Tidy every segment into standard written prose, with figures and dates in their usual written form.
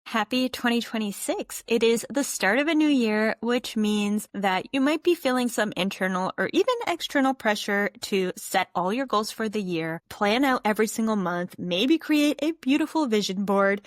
Happy 2026. It is the start of a new year, which means that you might be feeling some internal or even external pressure to set all your goals for the year, plan out every single month, maybe create a beautiful vision board.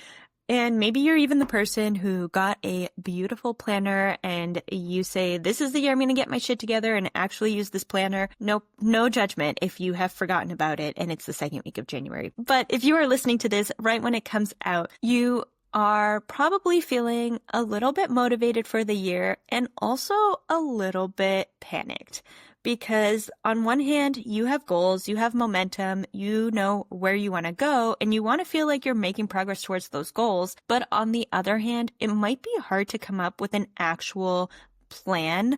And maybe you're even the person who got a beautiful planner and you say, this is the year I'm going to get my shit together and actually use this planner. Nope, no judgment if you have forgotten about it and it's the second week of January. But if you are listening to this right when it comes out, you are probably feeling a little bit motivated for the year and also a little bit panicked. Because on one hand, you have goals, you have momentum, you know where you want to go, and you want to feel like you're making progress towards those goals. But on the other hand, it might be hard to come up with an actual plan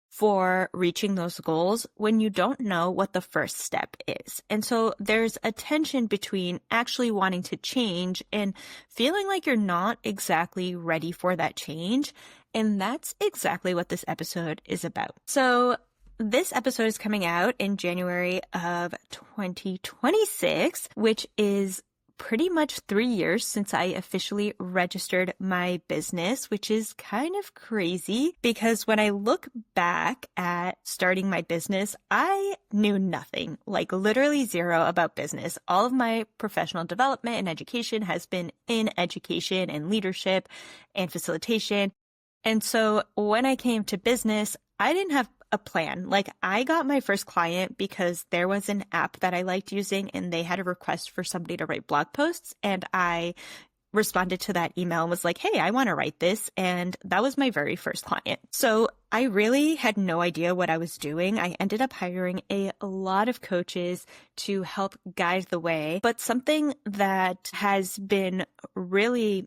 for reaching those goals when you don't know what the first step is. And so there's a tension between actually wanting to change and feeling like you're not exactly ready for that change. And that's exactly what this episode is about. So this episode is coming out in January of 2026, which is pretty much 3 years since I officially registered my business, which is kind of crazy because when I look back at starting my business, I knew nothing, like literally zero about business. All of my professional development and education has been in education and leadership and facilitation. And so when I came to business, I didn't have a plan. Like I got my first client because there was an app that I liked using and they had a request for somebody to write blog posts. And I responded to that email and was like, hey, I want to write this. And that was my very first client. So I really had no idea what I was doing. I ended up hiring a lot of coaches to help guide the way. But something that has been really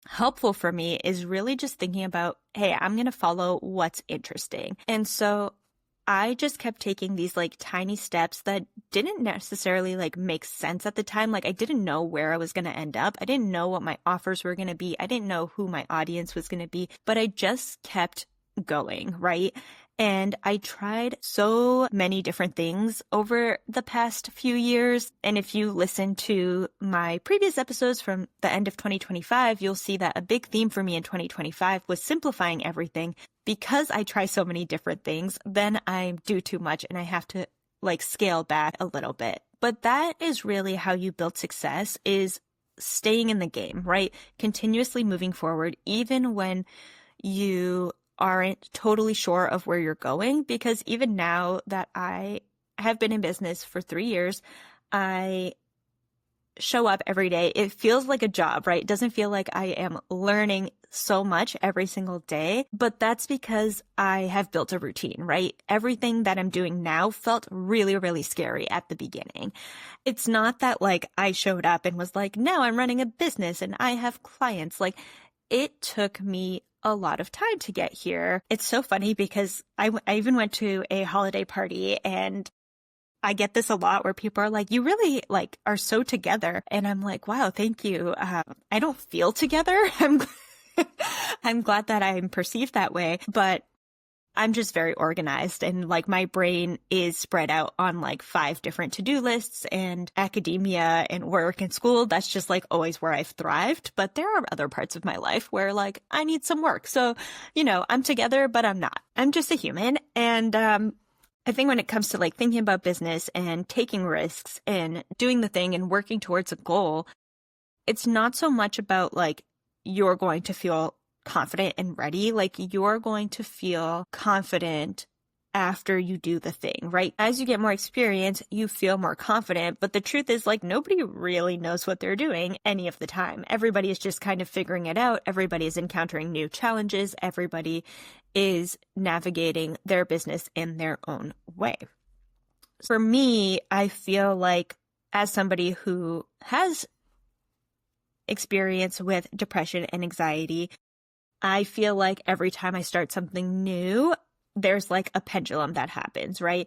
helpful for me is really just thinking about, hey, I'm going to follow what's interesting. And so I just kept taking these like tiny steps that didn't necessarily like make sense at the time. Like I didn't know where I was going to end up. I didn't know what my offers were going to be. I didn't know who my audience was going to be, but I just kept going, right? And I tried so many different things over the past few years. And if you listen to my previous episodes from the end of 2025, you'll see that a big theme for me in 2025 was simplifying everything. Because I try so many different things, then I do too much and I have to like scale back a little bit. But that is really how you build success, is staying in the game, right? Continuously moving forward, even when you aren't totally sure of where you're going, because even now that I have been in business for 3 years, I show up every day. It feels like a job, right? It doesn't feel like I am learning so much every single day, but that's because I have built a routine, right? Everything that I'm doing now felt really, really scary at the beginning. It's not that like I showed up and was like, now I'm running a business and I have clients. Like it took me a lot of time to get here. It's so funny because I even went to a holiday party and I get this a lot where people are like, you really like are so together. And I'm like, wow, thank you. I don't feel together. I'm glad that I'm perceived that way, but I'm just very organized and like my brain is spread out on like 5 different to-do lists, and academia and work and school. That's just like always where I've thrived. But there are other parts of my life where like I need some work. So, you know, I'm together, but I'm not. I'm just a human. And, I think when it comes to like thinking about business and taking risks and doing the thing and working towards a goal, it's not so much about like you're going to feel confident and ready. Like you're going to feel confident after you do the thing, right? As you get more experience, you feel more confident. But the truth is like nobody really knows what they're doing any of the time. Everybody is just kind of figuring it out. Everybody is encountering new challenges. Everybody is navigating their business in their own way. For me, I feel like as somebody who has experience with depression and anxiety, I feel like every time I start something new, there's like a pendulum that happens, right?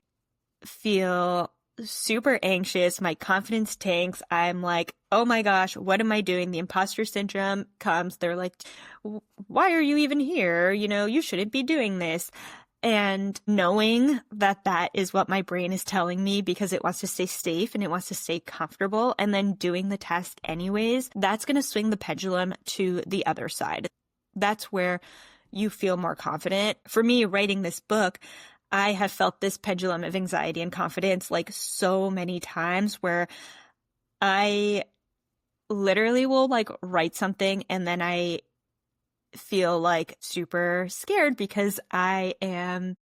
Feel super anxious. My confidence tanks. I'm like, oh my gosh, what am I doing? The imposter syndrome comes. They're like, why are you even here? You know, you shouldn't be doing this. And knowing that that is what my brain is telling me because it wants to stay safe and it wants to stay comfortable, and then doing the task anyways, that's going to swing the pendulum to the other side. That's where you feel more confident. For me, writing this book, I have felt this pendulum of anxiety and confidence like so many times where I literally will like write something and then I feel like super scared because I am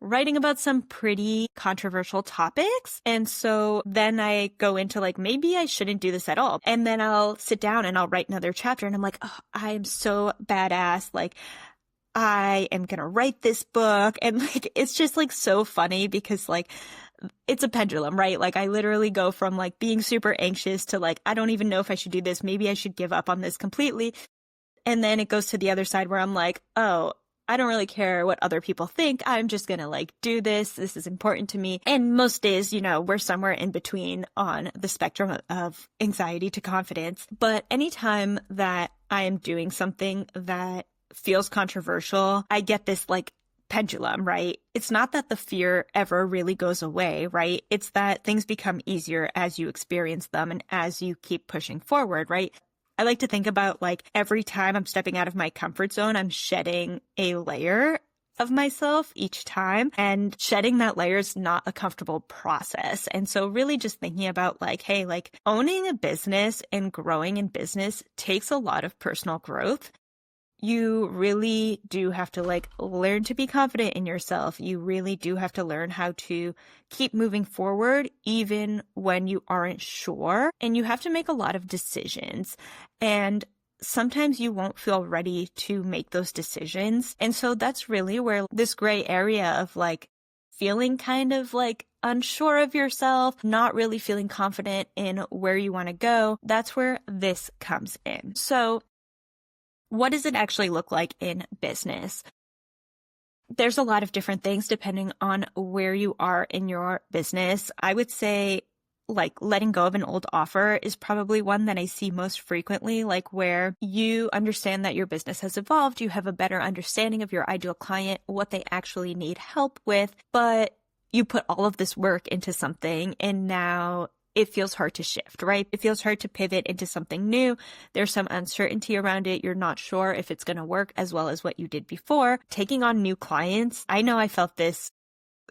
writing about some pretty controversial topics. And so then I go into like, maybe I shouldn't do this at all. And then I'll sit down and I'll write another chapter and I'm like, oh, I'm so badass. Like, I am going to write this book. And like, it's just like so funny because like, it's a pendulum, right? Like I literally go from like being super anxious to like, I don't even know if I should do this. Maybe I should give up on this completely. And then it goes to the other side where I'm like, oh, I don't really care what other people think. I'm just going to like do this. This is important to me. And most days, you know, we're somewhere in between on the spectrum of anxiety to confidence. But anytime that I am doing something that feels controversial, I get this like pendulum, right? It's not that the fear ever really goes away, right? It's that things become easier as you experience them and as you keep pushing forward, right? I like to think about like every time I'm stepping out of my comfort zone, I'm shedding a layer of myself each time, and shedding that layer is not a comfortable process. And so really just thinking about like, hey, like owning a business and growing in business takes a lot of personal growth. You really do have to like learn to be confident in yourself. You really do have to learn how to keep moving forward even when you aren't sure. And you have to make a lot of decisions. And sometimes you won't feel ready to make those decisions. And so that's really where this gray area of like feeling kind of like unsure of yourself, not really feeling confident in where you want to go, that's where this comes in. So what does it actually look like in business? There's a lot of different things depending on where you are in your business. I would say like letting go of an old offer is probably one that I see most frequently, like where you understand that your business has evolved, you have a better understanding of your ideal client, what they actually need help with, but you put all of this work into something and now it feels hard to shift, right? It feels hard to pivot into something new. There's some uncertainty around it. You're not sure if it's going to work as well as what you did before. Taking on new clients, I know I felt this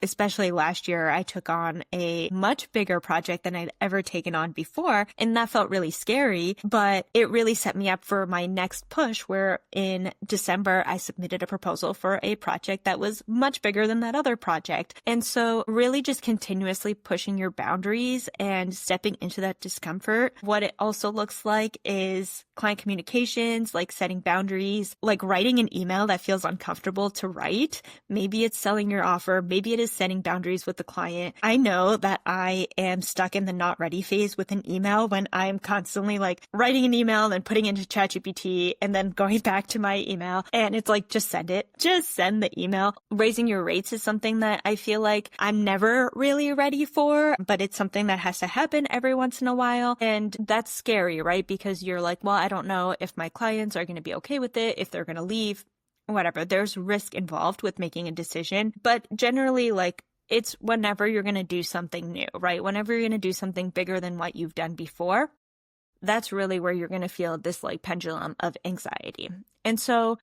especially last year. I took on a much bigger project than I'd ever taken on before, and that felt really scary, but it really set me up for my next push, where in December, I submitted a proposal for a project that was much bigger than that other project. And so really just continuously pushing your boundaries and stepping into that discomfort. What it also looks like is client communications, like setting boundaries, like writing an email that feels uncomfortable to write. Maybe it's selling your offer. Maybe it is setting boundaries with the client. I know that I am stuck in the not ready phase with an email when I'm constantly like writing an email and putting it into ChatGPT and then going back to my email. And it's like, just send it. Just send the email. Raising your rates is something that I feel like I'm never really ready for, but it's something that has to happen every once in a while. And that's scary, right? Because you're like, well, I don't know if my clients are going to be okay with it, if they're going to leave. Whatever, there's risk involved with making a decision, but generally like it's whenever you're going to do something new, right? Whenever you're going to do something bigger than what you've done before, that's really where you're going to feel this like pendulum of anxiety. And so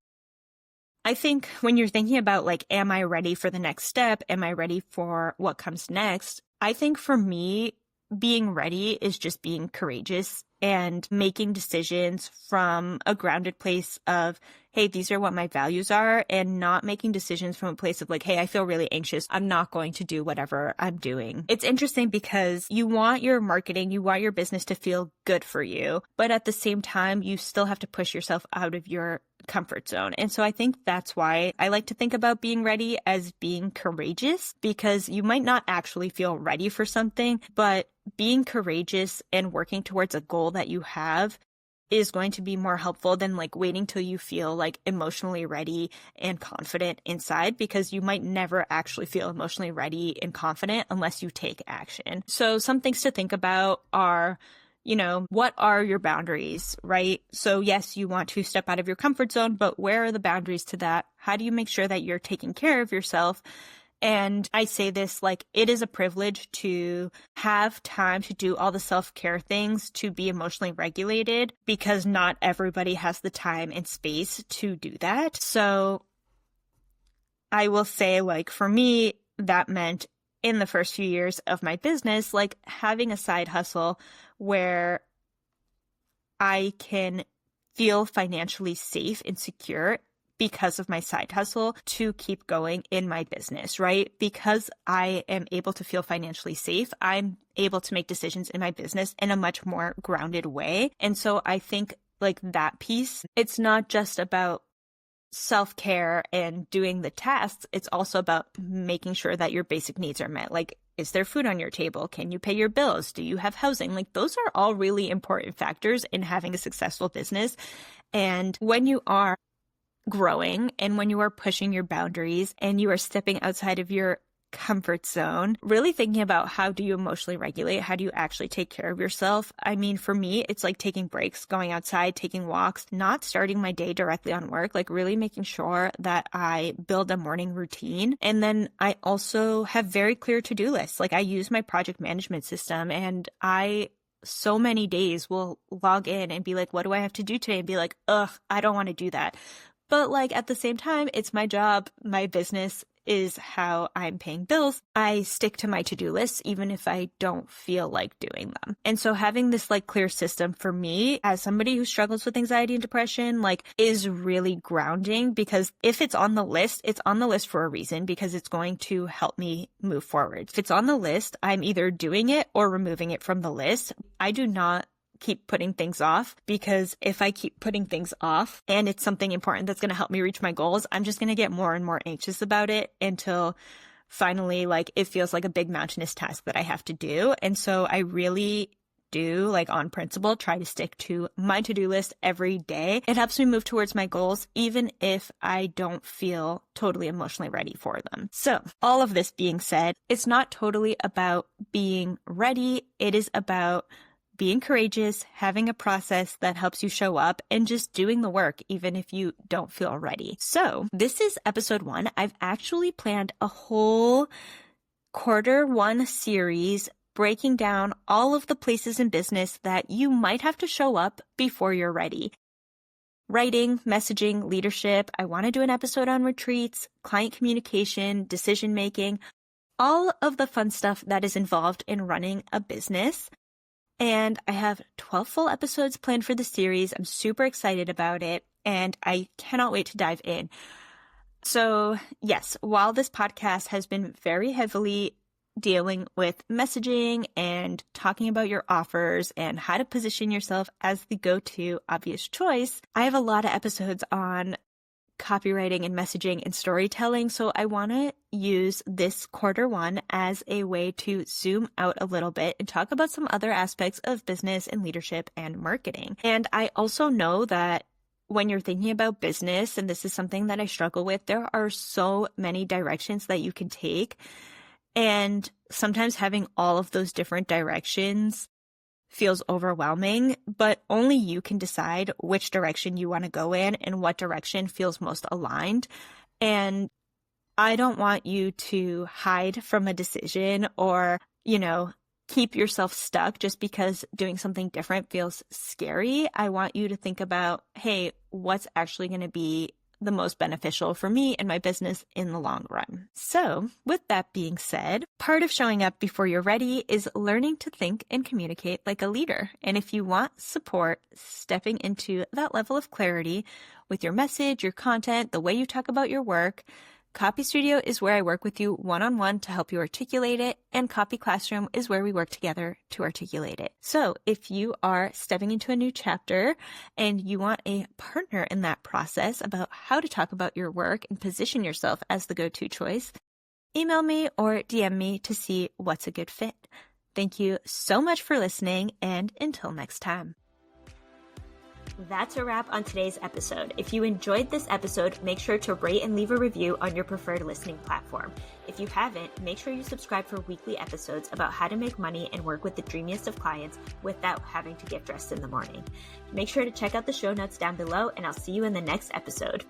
I think when you're thinking about like, am I ready for the next step? Am I ready for what comes next? I think for me, being ready is just being courageous and making decisions from a grounded place of, hey, these are what my values are, and not making decisions from a place of like, hey, I feel really anxious. I'm not going to do whatever I'm doing. It's interesting because you want your marketing, you want your business to feel good for you, but at the same time, you still have to push yourself out of your comfort zone. And so I think that's why I like to think about being ready as being courageous, because you might not actually feel ready for something, but being courageous and working towards a goal that you have is going to be more helpful than like waiting till you feel like emotionally ready and confident inside, because you might never actually feel emotionally ready and confident unless you take action. So some things to think about are what are your boundaries, right? So yes, you want to step out of your comfort zone, but where are the boundaries to that? How do you make sure that you're taking care of yourself? And I say this like it is a privilege to have time to do all the self-care things, to be emotionally regulated, because not everybody has the time and space to do that. So I will say, like, for me, that meant in the first few years of my business, like having a side hustle where I can feel financially safe and secure because of my side hustle to keep going in my business, right? Because I am able to feel financially safe, I'm able to make decisions in my business in a much more grounded way. And so I think like that piece, it's not just about self-care and doing the tasks, it's also about making sure that your basic needs are met. Like, is there food on your table? Can you pay your bills? Do you have housing? Like, those are all really important factors in having a successful business. And when you are growing and when you are pushing your boundaries and you are stepping outside of your comfort zone, really thinking about how do you emotionally regulate? How do you actually take care of yourself? I mean, for me, it's like taking breaks, going outside, taking walks, not starting my day directly on work, like really making sure that I build a morning routine. And then I also have very clear to-do lists. Like I use my project management system and so many days will log in and be like, what do I have to do today? And be like, ugh, I don't want to do that. But like at the same time, it's my job, my business is how I'm paying bills. I stick to my to-do lists even if I don't feel like doing them. And so having this like clear system for me as somebody who struggles with anxiety and depression like is really grounding, because if it's on the list for a reason, because it's going to help me move forward. If it's on the list, I'm either doing it or removing it from the list. I do not keep putting things off, because if I keep putting things off and it's something important that's going to help me reach my goals, I'm just going to get more and more anxious about it until finally like it feels like a big mountainous task that I have to do. And so I really do, like on principle, try to stick to my to-do list every day. It helps me move towards my goals even if I don't feel totally emotionally ready for them. So all of this being said, it's not totally about being ready. It is about being courageous, having a process that helps you show up, and just doing the work even if you don't feel ready. So this is episode 1. I've actually planned a whole Q1 series breaking down all of the places in business that you might have to show up before you're ready. Writing, messaging, leadership. I want to do an episode on retreats, client communication, decision making, all of the fun stuff that is involved in running a business. And I have 12 full episodes planned for the series. I'm super excited about it, and I cannot wait to dive in. So yes, while this podcast has been very heavily dealing with messaging and talking about your offers and how to position yourself as the go-to obvious choice, I have a lot of episodes on copywriting and messaging and storytelling. So I want to use this Q1 as a way to zoom out a little bit and talk about some other aspects of business and leadership and marketing. And I also know that when you're thinking about business, and this is something that I struggle with, there are so many directions that you can take. And sometimes having all of those different directions feels overwhelming, but only you can decide which direction you want to go in and what direction feels most aligned. And I don't want you to hide from a decision or, keep yourself stuck just because doing something different feels scary. I want you to think about, hey, what's actually going to be the most beneficial for me and my business in the long run. So with that being said, part of showing up before you're ready is learning to think and communicate like a leader. And if you want support stepping into that level of clarity with your message, your content, the way you talk about your work, Copy Studio is where I work with you one-on-one to help you articulate it, and Copy Classroom is where we work together to articulate it. So if you are stepping into a new chapter and you want a partner in that process about how to talk about your work and position yourself as the go-to choice, email me or DM me to see what's a good fit. Thank you so much for listening, and until next time. That's a wrap on today's episode. If you enjoyed this episode, make sure to rate and leave a review on your preferred listening platform. If you haven't, make sure you subscribe for weekly episodes about how to make money and work with the dreamiest of clients without having to get dressed in the morning. Make sure to check out the show notes down below, and I'll see you in the next episode.